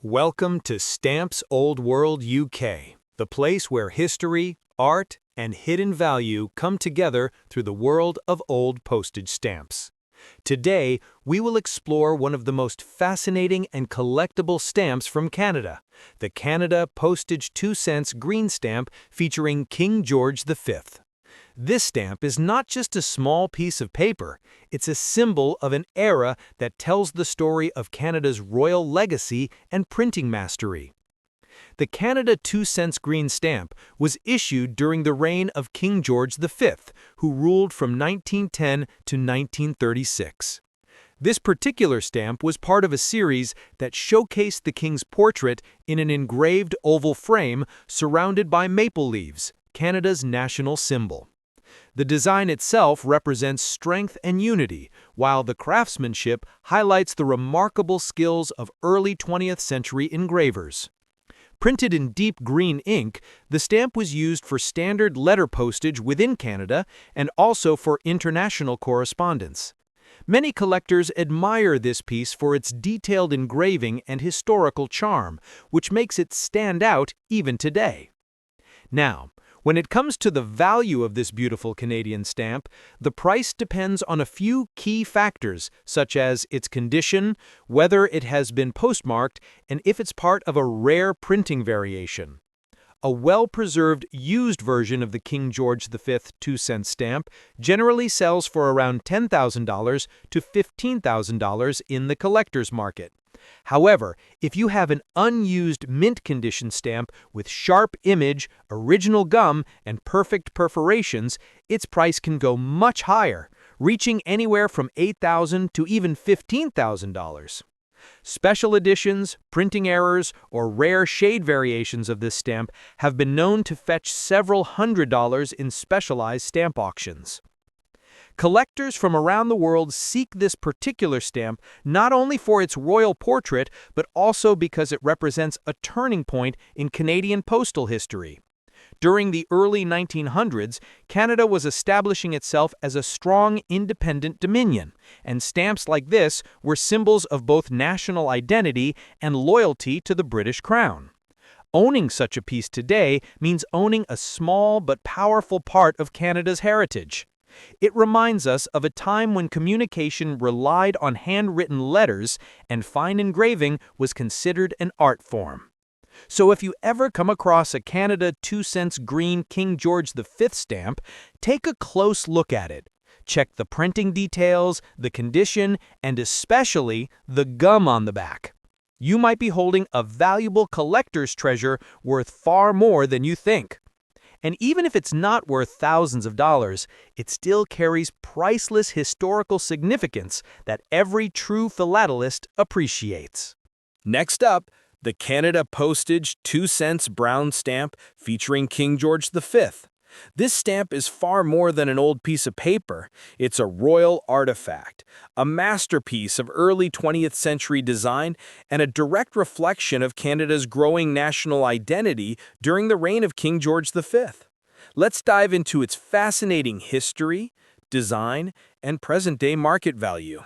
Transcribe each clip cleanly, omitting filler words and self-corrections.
Welcome to Stamps Old World UK, the place where history, art, and hidden value come together through the world of old postage stamps. Today, we will explore one of the most fascinating and collectible stamps from Canada, the Canada Postage 2 cents green stamp featuring King George V. This stamp is not just a small piece of paper, it's a symbol of an era that tells the story of Canada's royal legacy and printing mastery. The Canada 2 cents green stamp was issued during the reign of King George V, who ruled from 1910 to 1936. This particular stamp was part of a series that showcased the king's portrait in an engraved oval frame surrounded by maple leaves, Canada's national symbol. The design itself represents strength and unity, while the craftsmanship highlights the remarkable skills of early 20th century engravers. Printed in deep green ink, the stamp was used for standard letter postage within Canada and also for international correspondence. Many collectors admire this piece for its detailed engraving and historical charm, which makes it stand out even today. Now, when it comes to the value of this beautiful Canadian stamp, the price depends on a few key factors, such as its condition, whether it has been postmarked, and if it's part of a rare printing variation. A well-preserved used version of the King George V 2 cent stamp generally sells for around $10,000 to $15,000 in the collector's market. However, if you have an unused mint condition stamp with sharp image, original gum, and perfect perforations, its price can go much higher, reaching anywhere from $8,000 to even $15,000. Special editions, printing errors, or rare shade variations of this stamp have been known to fetch several $100s in specialized stamp auctions. Collectors from around the world seek this particular stamp not only for its royal portrait, but also because it represents a turning point in Canadian postal history. During the early 1900s, Canada was establishing itself as a strong, independent dominion, and stamps like this were symbols of both national identity and loyalty to the British Crown. Owning such a piece today means owning a small but powerful part of Canada's heritage. It reminds us of a time when communication relied on handwritten letters and fine engraving was considered an art form. So if you ever come across a Canada 2 cents green King George V stamp, take a close look at it. Check the printing details, the condition, and especially the gum on the back. You might be holding a valuable collector's treasure worth far more than you think. And even if it's not worth thousands of dollars, it still carries priceless historical significance that every true philatelist appreciates. Next up, the Canada Postage 2 cents brown stamp featuring King George V. This stamp is far more than an old piece of paper. It's a royal artifact, a masterpiece of early 20th century design, and a direct reflection of Canada's growing national identity during the reign of King George V. Let's dive into its fascinating history, design, and present-day market value.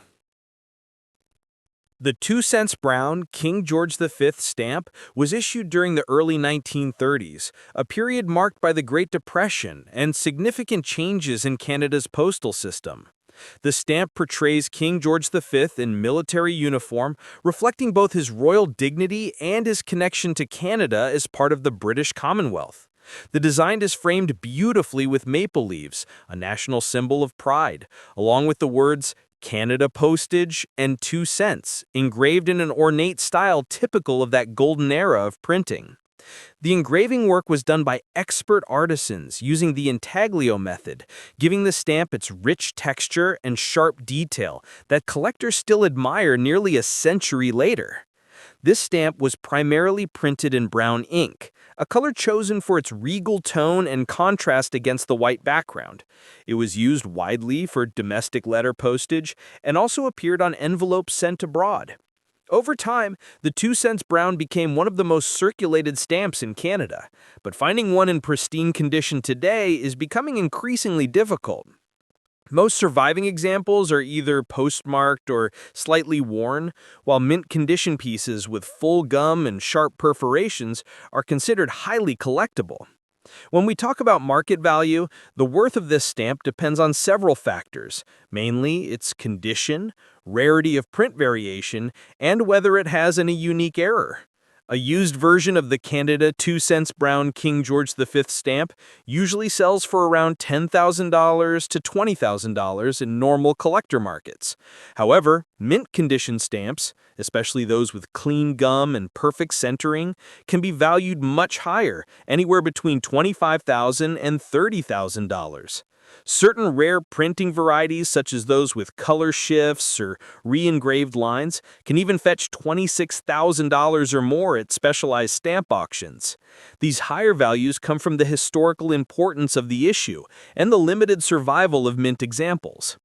The 2 cents brown King George V stamp was issued during the early 1930s, a period marked by the Great Depression and significant changes in Canada's postal system. The stamp portrays King George V in military uniform, reflecting both his royal dignity and his connection to Canada as part of the British Commonwealth. The design is framed beautifully with maple leaves, a national symbol of pride, along with the words Canada Postage and 2 cents, engraved in an ornate style typical of that golden era of printing. The engraving work was done by expert artisans using the intaglio method, giving the stamp its rich texture and sharp detail that collectors still admire nearly a century later. This stamp was primarily printed in brown ink, a color chosen for its regal tone and contrast against the white background. It was used widely for domestic letter postage and also appeared on envelopes sent abroad. Over time, the 2 cents brown became one of the most circulated stamps in Canada, but finding one in pristine condition today is becoming increasingly difficult. Most surviving examples are either postmarked or slightly worn, while mint condition pieces with full gum and sharp perforations are considered highly collectible. When we talk about market value, the worth of this stamp depends on several factors, mainly its condition, rarity of print variation, and whether it has any unique error. A used version of the Canada 2-cents brown King George V stamp usually sells for around $10,000 to $20,000 in normal collector markets. However, mint condition stamps, especially those with clean gum and perfect centering, can be valued much higher, anywhere between $25,000 and $30,000. Certain rare printing varieties, such as those with color shifts or re-engraved lines, can even fetch $26,000 or more at specialized stamp auctions. These higher values come from the historical importance of the issue and the limited survival of mint examples.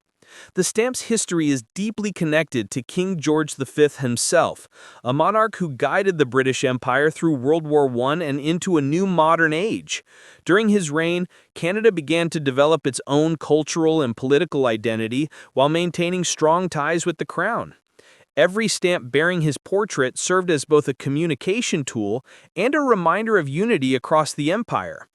The stamp's history is deeply connected to King George V himself, a monarch who guided the British Empire through World War I and into a new modern age. During his reign, Canada began to develop its own cultural and political identity while maintaining strong ties with the Crown. Every stamp bearing his portrait served as both a communication tool and a reminder of unity across the empire.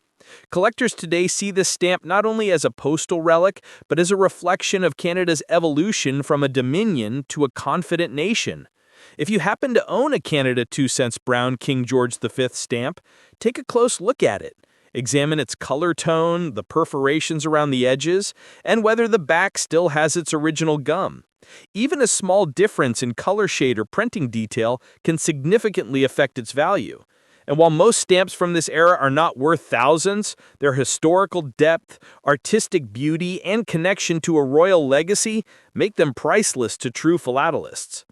Collectors today see this stamp not only as a postal relic, but as a reflection of Canada's evolution from a dominion to a confident nation. If you happen to own a Canada 2-cents brown King George V stamp, take a close look at it. Examine its color tone, the perforations around the edges, and whether the back still has its original gum. Even a small difference in color shade or printing detail can significantly affect its value. And while most stamps from this era are not worth thousands, their historical depth, artistic beauty, and connection to a royal legacy make them priceless to true philatelists.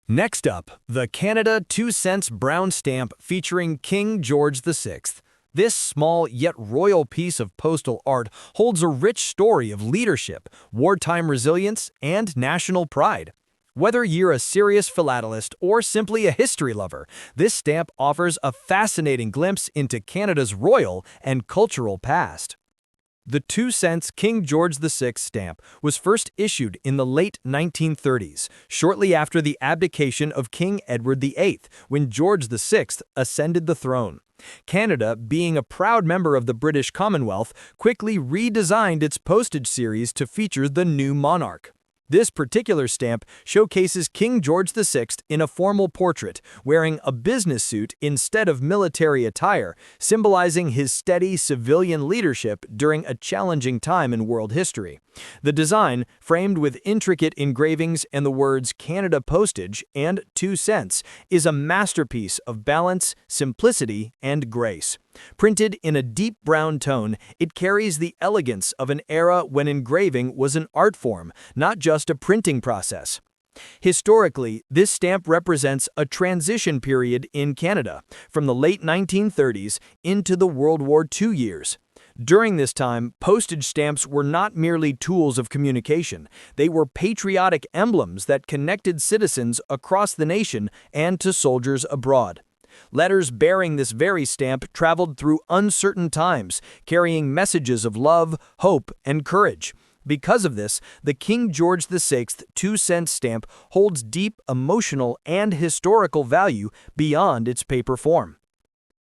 Next up, the Canada 2-cents brown stamp featuring King George VI. This small yet royal piece of postal art holds a rich story of leadership, wartime resilience, and national pride. Whether you're a serious philatelist or simply a history lover, this stamp offers a fascinating glimpse into Canada's royal and cultural past. The 2-cents King George VI stamp was first issued in the late 1930s, shortly after the abdication of King Edward VIII, when George VI ascended the throne. Canada, being a proud member of the British Commonwealth, quickly redesigned its postage series to feature the new monarch. This particular stamp showcases King George VI in a formal portrait, wearing a business suit instead of military attire, symbolizing his steady civilian leadership during a challenging time in world history. The design, framed with intricate engravings and the words Canada Postage and 2 cents, is a masterpiece of balance, simplicity, and grace. Printed in a deep brown tone, it carries the elegance of an era when engraving was an art form, not just a printing process. Historically, this stamp represents a transition period in Canada, from the late 1930s into the World War II years. During this time, postage stamps were not merely tools of communication. They were patriotic emblems that connected citizens across the nation and to soldiers abroad. Letters bearing this very stamp traveled through uncertain times, carrying messages of love, hope, and courage. Because of this, the King George VI 2-cent stamp holds deep emotional and historical value beyond its paper form.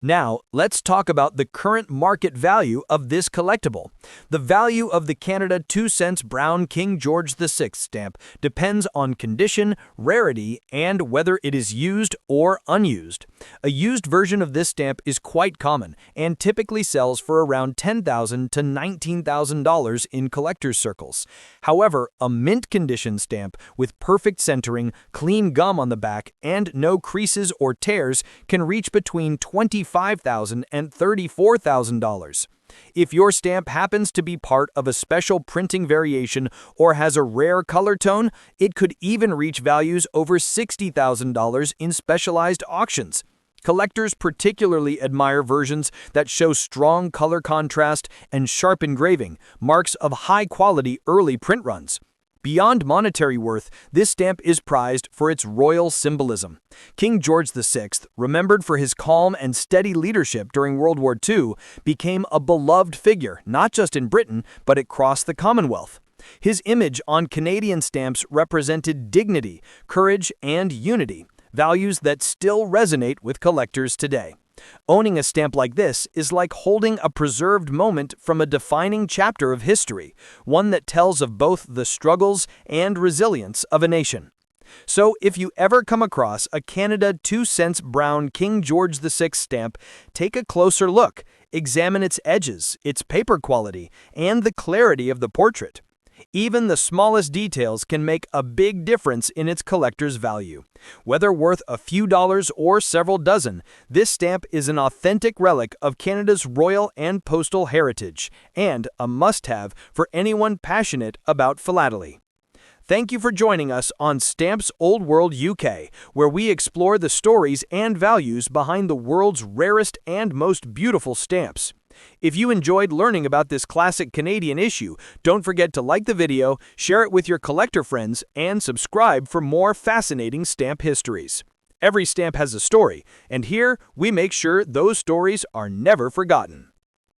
Now, let's talk about the current market value of this collectible. The value of the Canada 2-cents brown King George VI stamp depends on condition, rarity, and whether it is used or unused. A used version of this stamp is quite common and typically sells for around $10,000 to $19,000 in collectors' circles. However, a mint condition stamp with perfect centering, clean gum on the back, and no creases or tears can reach between $25,000 and $34,000. If your stamp happens to be part of a special printing variation or has a rare color tone, it could even reach values over $60,000 in specialized auctions. Collectors particularly admire versions that show strong color contrast and sharp engraving, marks of high-quality early print runs. Beyond monetary worth, this stamp is prized for its royal symbolism. King George VI, remembered for his calm and steady leadership during World War II, became a beloved figure not just in Britain, but across the Commonwealth. His image on Canadian stamps represented dignity, courage, and unity, values that still resonate with collectors today. Owning a stamp like this is like holding a preserved moment from a defining chapter of history, one that tells of both the struggles and resilience of a nation. So, if you ever come across a Canada 2-cents brown King George VI stamp, take a closer look, examine its edges, its paper quality, and the clarity of the portrait. Even the smallest details can make a big difference in its collector's value. Whether worth a few dollars or several dozen, this stamp is an authentic relic of Canada's royal and postal heritage, and a must-have for anyone passionate about philately. Thank you for joining us on Stamps Old World UK, where we explore the stories and values behind the world's rarest and most beautiful stamps. If you enjoyed learning about this classic Canadian issue, don't forget to like the video, share it with your collector friends, and subscribe for more fascinating stamp histories. Every stamp has a story, and here we make sure those stories are never forgotten.